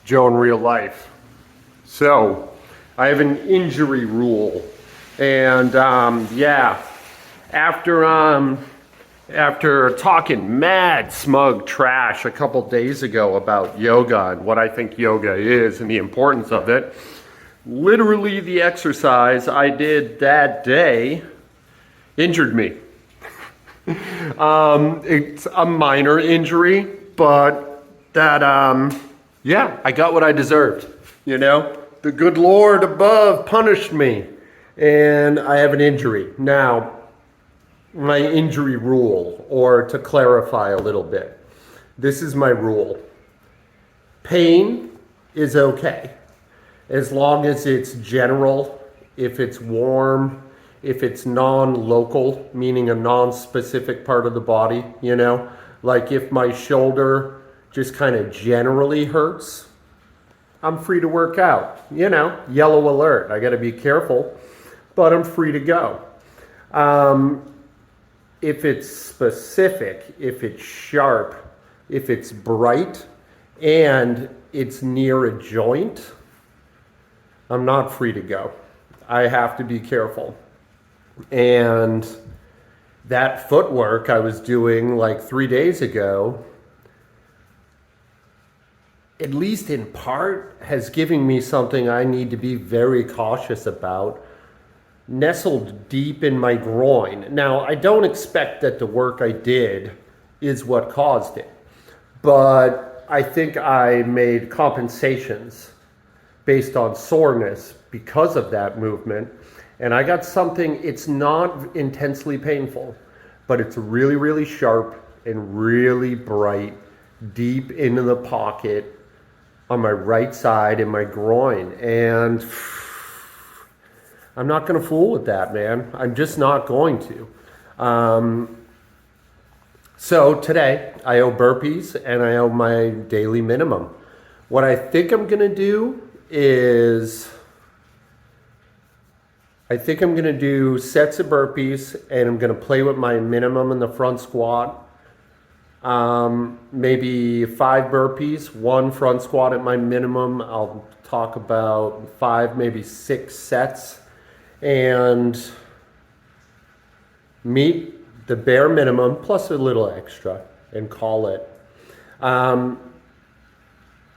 Joe in real life. So, I have an injury rule. And yeah, after talking mad smug trash a couple days ago about yoga and what I think yoga is and the importance of it, literally the exercise I did that day injured me. It's a minor injury, but yeah, I got what I deserved, you know? The good Lord above punished me, and I have an injury. Now, my injury rule, or to clarify a little bit, this is my rule. Pain is okay, as long as it's general, if it's warm, if it's non-local, meaning a non-specific part of the body, you know? Like if my shoulder just kind of generally hurts, I'm free to work out, you know? Yellow alert, I gotta be careful, but I'm free to go. If it's specific, if it's sharp, if it's bright, and it's near a joint, I'm not free to go. I have to be careful. And that footwork I was doing like 3 days ago, at least in part, has given me something I need to be very cautious about, nestled deep in my groin. Now, I don't expect that the work I did is what caused it, but I think I made compensations based on soreness because of that movement. And I got something, it's not intensely painful, but it's really, really sharp and really bright, deep into the pocket on my right side in my groin. And I'm not gonna fool with that, man. I'm just not going to. So today, I owe burpees and I owe my daily minimum. What I think I'm gonna do is, I think I'm gonna do sets of burpees and I'm gonna play with my minimum in the front squat. Maybe 5 burpees, 1 front squat at my minimum. I'll talk about 5, maybe 6 sets, and meet the bare minimum plus a little extra and call it.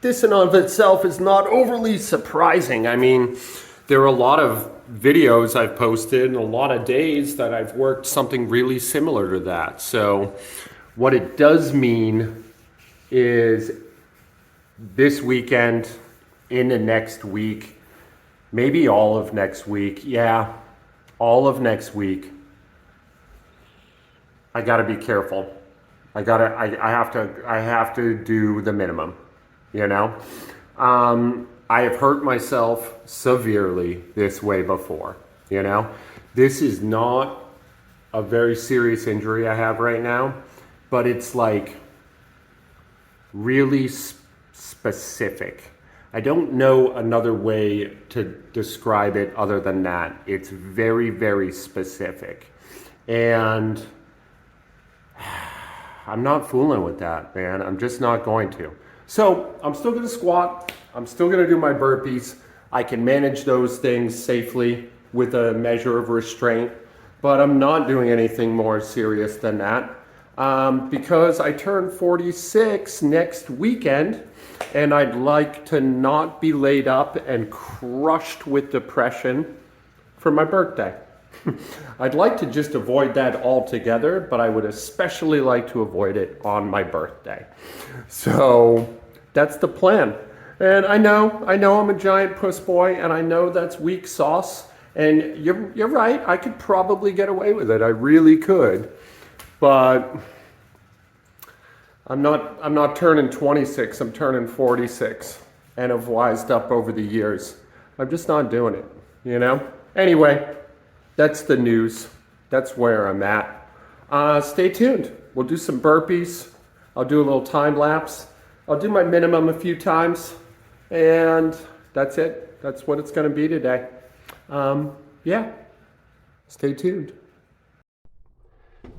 This in and of itself is not overly surprising. I mean, there are a lot of videos I've posted and a lot of days that I've worked something really similar to that. So what it does mean is this weekend, into next week, maybe all of next week, yeah, all of next week, I gotta be careful. I have to do the minimum, you know? I have hurt myself severely this way before, you know? This is not a very serious injury I have right now, but it's like really specific. I don't know another way to describe it other than that. It's very, very specific. And I'm not fooling with that, man. I'm just not going to. So I'm still gonna squat. I'm still gonna do my burpees. I can manage those things safely with a measure of restraint, but I'm not doing anything more serious than that because I turn 46 next weekend and I'd like to not be laid up and crushed with depression for my birthday. I'd like to just avoid that altogether, but I would especially like to avoid it on my birthday. So that's the plan. And I know I'm a giant puss boy, and I know that's weak sauce. And you're right, I could probably get away with it. I really could. But I'm not turning 26, I'm turning 46. And I've wised up over the years. I'm just not doing it, you know? Anyway, that's the news. That's where I'm at. Stay tuned. We'll do some burpees. I'll do a little time lapse. I'll do my minimum a few times. And that's it. That's what it's going to be today. Yeah. Stay tuned.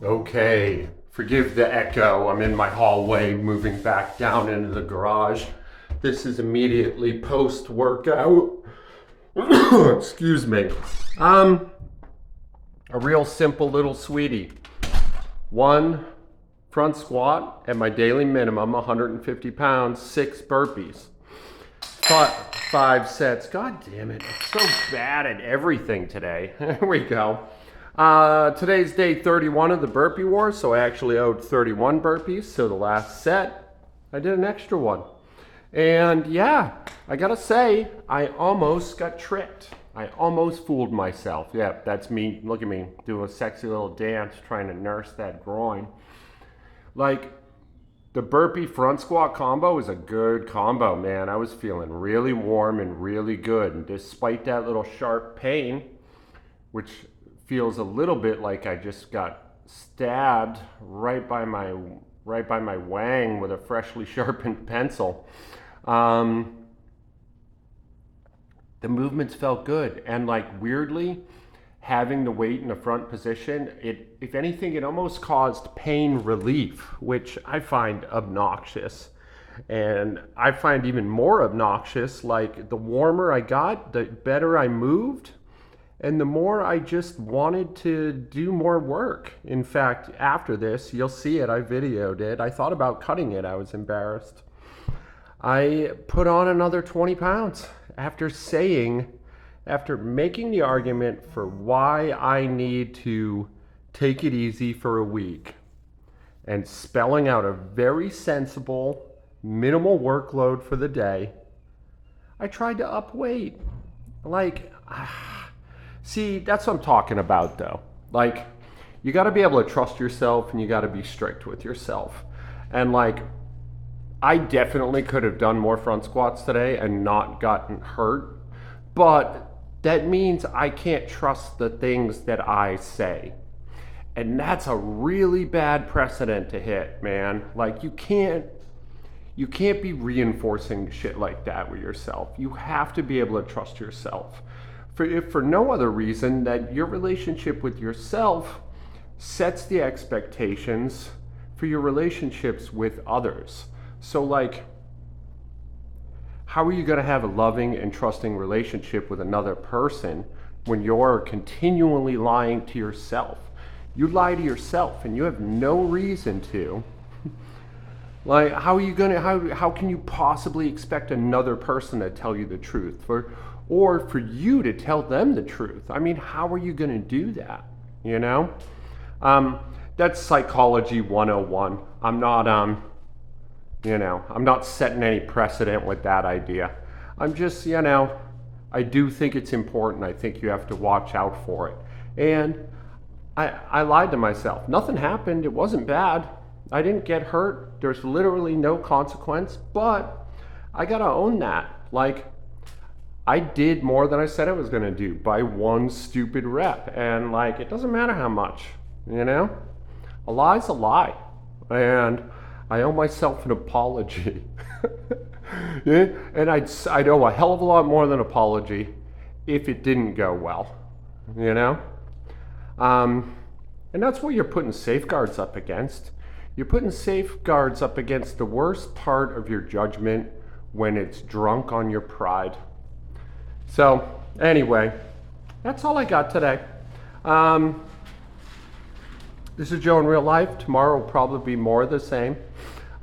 Okay. Forgive the echo. I'm in my hallway moving back down into the garage. This is immediately post-workout. Excuse me. A real simple little sweetie. 1 front squat at my daily minimum, 150 pounds, 6 burpees. 5 sets. God damn it. I'm so bad at everything today. There we go. Today's day 31 of the burpee war, so I actually owed 31 burpees. So the last set, I did an extra one. And yeah, I gotta say, I almost got tricked. I almost fooled myself. Yeah, that's me. Look at me, do a sexy little dance trying to nurse that groin. Like, the burpee front squat combo is a good combo, man. I was feeling really warm and really good. And despite that little sharp pain, which feels a little bit like I just got stabbed right by my wang with a freshly sharpened pencil, the movements felt good. And like, weirdly, having the weight in the front position, if anything, it almost caused pain relief, which I find obnoxious. And I find even more obnoxious, like, the warmer I got, the better I moved, and the more I just wanted to do more work. In fact, after this, you'll see it, I videoed it. I thought about cutting it, I was embarrassed. I put on another 20 pounds after making the argument for why I need to take it easy for a week and spelling out a very sensible, minimal workload for the day. I tried to up weight. Like, see, that's what I'm talking about though. Like, you gotta be able to trust yourself and you gotta be strict with yourself. And like, I definitely could have done more front squats today and not gotten hurt, but that means I can't trust the things that I say. And that's a really bad precedent to hit, man. Like, you can't be reinforcing shit like that with yourself. You have to be able to trust yourself. If for no other reason that your relationship with yourself sets the expectations for your relationships with others. So like, how are you going to have a loving and trusting relationship with another person when you're continually lying to yourself? You lie to yourself and you have no reason to. Like, how can you possibly expect another person to tell you the truth? Or for you to tell them the truth? I mean, how are you going to do that? You know? That's psychology 101. I'm not setting any precedent with that idea. I'm just, I do think it's important. I think you have to watch out for it. And I lied to myself. Nothing happened. It wasn't bad. I didn't get hurt. There's literally no consequence, but I gotta own that. Like, I did more than I said I was gonna do by 1 stupid rep. And like, it doesn't matter how much, A lie's a lie. And I owe myself an apology. Yeah? And I'd owe a hell of a lot more than an apology if it didn't go well, And that's what you're putting safeguards up against. You're putting safeguards up against the worst part of your judgment when it's drunk on your pride. So anyway, that's all I got today. This is Joe in real life. Tomorrow will probably be more of the same.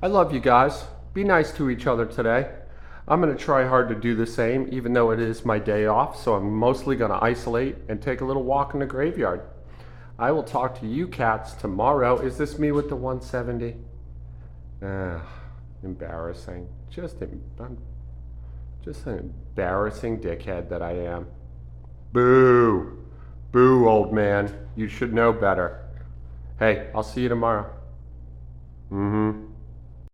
I love you guys. Be nice to each other today. I'm going to try hard to do the same, even though it is my day off, so I'm mostly going to isolate and take a little walk in the graveyard. I will talk to you cats tomorrow. Is this me with the 170? Embarrassing. I'm just an embarrassing dickhead that I am. Boo. Boo, old man. You should know better. Hey, I'll see you tomorrow.